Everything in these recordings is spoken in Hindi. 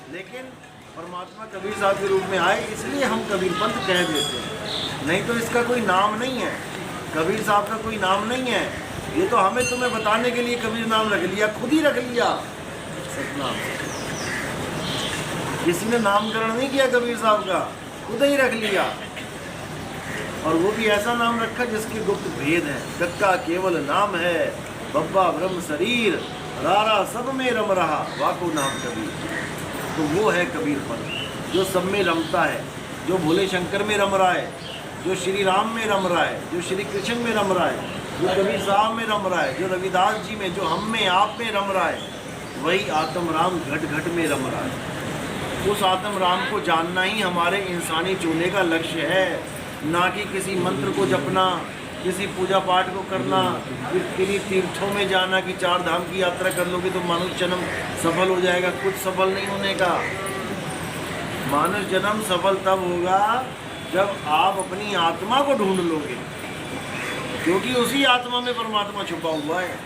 लेकिन परमात्मा कबीर साहब के रूप में आए, इसलिए हम कबीर पंथ कह देते हैं, नहीं तो इसका कोई नाम नहीं है। कबीर साहब का कोई नाम नहीं है, ये तो हमें तुम्हें बताने के लिए कबीर नाम रख लिया, खुद ही रख लिया सतनाम। किसी ने नामकरण नहीं किया कबीर साहब का, खुद ही रख लिया। और वो भी ऐसा नाम रखा जिसके गुप्त भेद है। कक्का केवल नाम है, बब्बा ब्रह्म शरीर, रारा सब में रम रहा, वाको नाम कबीर। तो वो है कबीर पंथ जो सब में रमता है, जो भोले शंकर में रम रहा है, जो श्री राम में रम रहा है, जो श्री कृष्ण में रम रहा है, जो कबीर साहब में रम रहा है, जो रविदास जी में, जो हम में, आप में रम रहा है, वही आत्म राम घट घट में रम रहा है। उस आत्म राम को जानना ही हमारे इंसानी चूने का लक्ष्य है, ना कि किसी मंत्र को जपना, किसी पूजा पाठ को करना, किन्हीं तीर्थों में जाना कि 4 धाम की यात्रा कर लोगे तो मानुष जन्म सफल हो जाएगा। कुछ सफल नहीं होने का। मानुष जन्म सफल तब होगा जब आप अपनी आत्मा को ढूंढ लोगे, क्योंकि उसी आत्मा में परमात्मा छुपा हुआ है।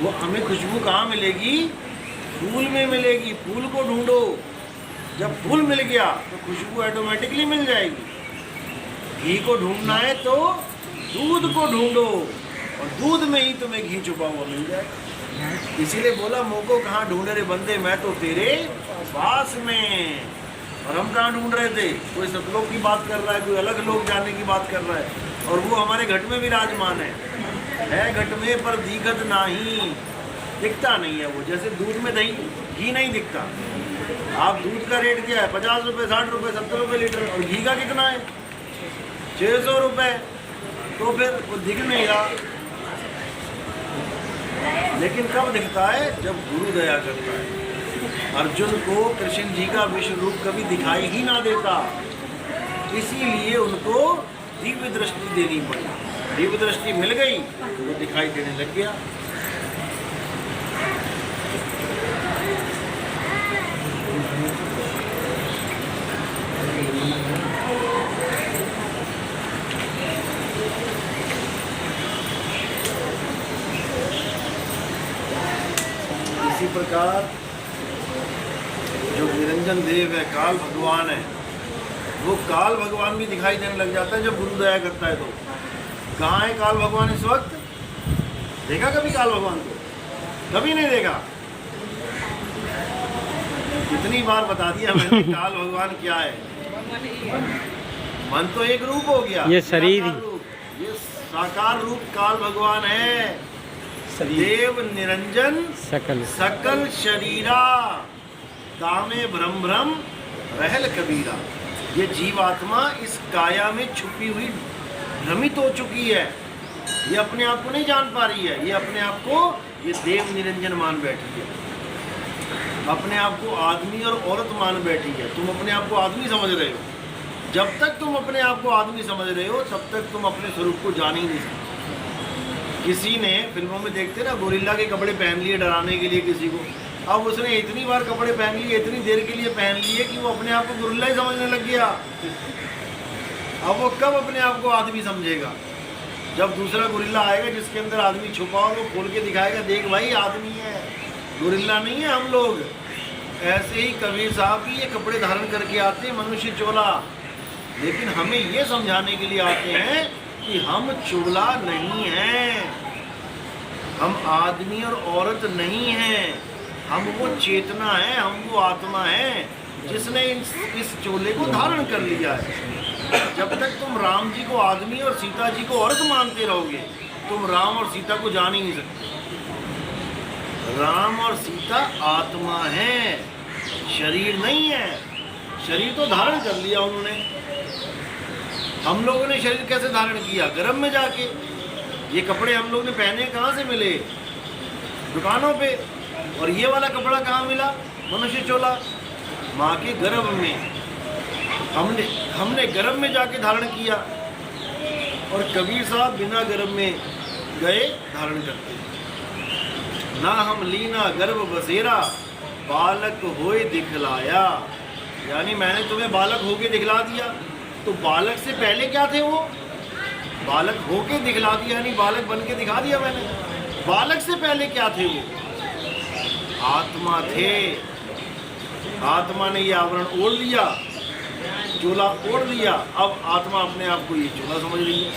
वो हमें खुशबू कहाँ मिलेगी? फूल में मिलेगी। फूल को ढूंढो, जब फूल मिल गया तो खुशबू ऑटोमेटिकली मिल जाएगी। घी को ढूंढना है तो दूध को ढूंढो, और दूध में ही तुम्हें घी छुपा हुआ मिल जाएगा। इसीलिए बोला, मोको कहाँ ढूंढे रे बंदे, मैं तो तेरे पास में। और हम कहाँ ढूंढ रहे थे? कोई सतलोक की बात कर रहा है, कोई अलग लोग जाने की बात कर रहा है, और वो हमारे घट में विराजमान है घट में, पर दिखत नहीं, दिखता नहीं है वो। जैसे दूध में दही घी नहीं दिखता। आप दूध का रेट क्या है? 50 रुपये, 60 रुपये, 70 रुपये लीटर। और घी का कितना है? 600 रुपये। तो फिर वो दिख नहीं रहा। लेकिन कब दिखता है? जब गुरु दया करता है। अर्जुन को कृष्ण जी का विश्व रूप कभी दिखाई ही ना देता, इसीलिए उनको दिव्य दृष्टि देनी पड़ी। दिव्य दृष्टि मिल गई तो वो दिखाई देने लग गया। इसी प्रकार जो निरंजन देव है, काल भगवान है, वो काल भगवान भी दिखाई देने लग जाता है जब गुरु दया करता है। तो कहाँ है काल भगवान इस वक्त? देखा कभी काल भगवान को? कभी नहीं देखा। कितनी बार बता दिया मैंने काल भगवान क्या है। मन तो एक रूप हो गया, ये शरीर ही, ये साकार रूप काल भगवान है। देव निरंजन सकल सकल शरीरा, दामे भ्रम भ्रम रहल कबीरा। ये जीवात्मा इस काया में छुपी हुई भ्रमित हो चुकी है। ये अपने आप को नहीं जान पा रही है। ये अपने आप को ये देव निरंजन मान बैठी है, अपने आप को आदमी और औरत मान बैठी है। तुम अपने आप को आदमी समझ रहे हो। जब तक तुम अपने आप को आदमी समझ रहे हो तब तक तुम अपने स्वरूप को जान ही नहीं सकते। किसी ने फिल्मों में देखते ना, गोरिल्ला के कपड़े पहन लिए डराने के लिए किसी को। अब उसने इतनी बार कपड़े पहन लिए, इतनी देर के लिए पहन लिए कि वो अपने आप को गोरिल्ला ही समझने लग गया। अब वो कब अपने आप को आदमी समझेगा? जब दूसरा गोरिल्ला आएगा जिसके अंदर आदमी छुपा हो, वो खोल के दिखाएगा, देख भाई आदमी है, गोरिल्ला नहीं है हम लोग। ऐसे ही कबीर साहब भी ये कपड़े धारण करके आते हैं, मनुष्य चोला। लेकिन हमें ये समझाने के लिए आते हैं कि हम चोला नहीं हैं, हम आदमी और औरत नहीं हैं, हम वो चेतना है, हम वो आत्मा है जिसने इस चोले को धारण कर लिया है। जब तक तुम राम जी को आदमी और सीता जी को औरत मानते रहोगे, तुम राम और सीता को जान ही नहीं सकते। राम और सीता आत्मा है, शरीर नहीं है। शरीर तो धारण कर लिया उन्होंने। हम लोगों ने शरीर कैसे धारण किया? गर्भ में जाके। ये कपड़े हम लोग ने पहने कहाँ से मिले? दुकानों पे। और ये वाला कपड़ा कहाँ मिला? मनुष्य चोला, माँ के गर्भ में। हमने गर्भ में जाके धारण किया। और कबीर साहब बिना गर्भ में गए धारण करते। ना हम लीना गर्भ बसेरा, बालक होए दिखलाया। यानी मैंने तुम्हें बालक होके दिखला दिया। तो बालक से पहले क्या थे वो? बालक होके दिखला दिया, यानी बालक बन के दिखा दिया मैंने। बालक से पहले क्या थे वो? आत्मा थे। आत्मा ने ये आवरण ओढ़ लिया, चोला ओढ़ लिया, अब आत्मा अपने आप को ये चोला समझ रही है।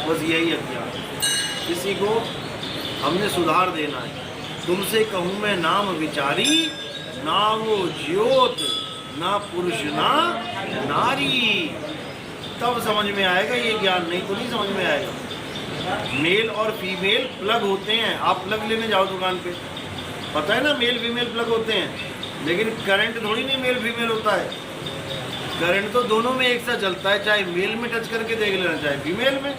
बस यही अज्ञान है। किसी को हमने सुधार देना है। तुमसे कहूँ मैं नाम विचारी, ना वो ज्योत ना पुरुष ना नारी, तब समझ में आएगा ये ज्ञान, नहीं तो नहीं समझ में आएगा। मेल और फीमेल प्लग होते हैं, आप प्लग लेने जाओ दुकान पे, पता है ना मेल फीमेल प्लग होते हैं, लेकिन करंट थोड़ी नहीं मेल फीमेल होता है। करंट तो दोनों में एक साथ चलता है, चाहे मेल में टच करके देख लेना चाहे फीमेल में।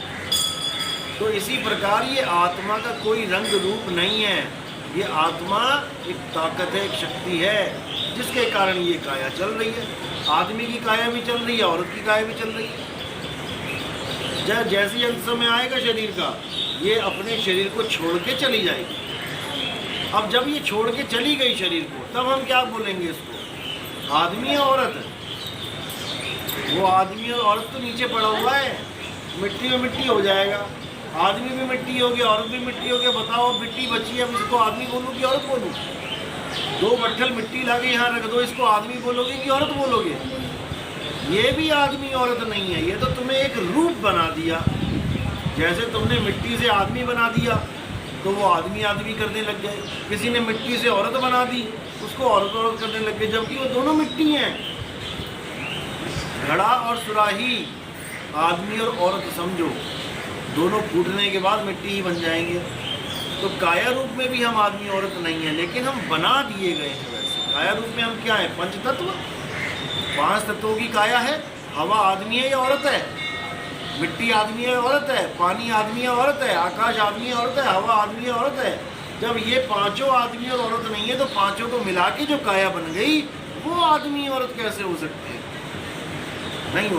तो इसी प्रकार ये आत्मा का कोई रंग रूप नहीं है, ये आत्मा एक ताकत है, एक शक्ति है, जिसके कारण ये काया चल रही है। आदमी की काया भी चल रही है, औरत की काया भी चल रही है। जैसे अंत समय आएगा शरीर का, ये अपने शरीर को छोड़ के चली जाएगी। अब जब ये छोड़ के चली गई शरीर को, तब हम क्या बोलेंगे इसको, आदमी या औरत? वो आदमी और औरत तो नीचे पड़ा हुआ है, मिट्टी में मिट्टी हो जाएगा। आदमी भी मिट्टी हो गया, औरत भी मिट्टी हो गया। बताओ मिट्टी बची है, अब इसको आदमी बोलूँ कि औरत बोलूँ? 2 बट्ठल मिट्टी लाके यहाँ रख दो, इसको आदमी बोलोगे कि औरत बोलोगे? ये भी आदमी औरत नहीं है, ये तो तुम्हें एक रूप बना दिया। जैसे तुमने मिट्टी से आदमी बना दिया तो वो आदमी आदमी करने लग गए, किसी ने मिट्टी से औरत बना दी, उसको औरत औरत करने लग गए, जबकि वो दोनों मिट्टी हैं। घड़ा और सुराही, आदमी और औरत समझो, दोनों फूटने के बाद मिट्टी ही बन जाएंगे। तो काया रूप में भी हम आदमी औरत नहीं है, लेकिन हम बना दिए गए हैं वैसे। काया रूप में हम क्या है, पंचतत्व, 5 तत्वों की काया है। हवा आदमी है या औरत है? मिट्टी आदमी है औरत है? पानी आदमी है औरत है? आकाश आदमी है औरत है? हवा आदमी है औरत है? जब ये 5 आदमी और औरत नहीं है, तो 5 को मिला के जो काया बन गई, वो आदमी औरत कैसे हो सकती है? नहीं।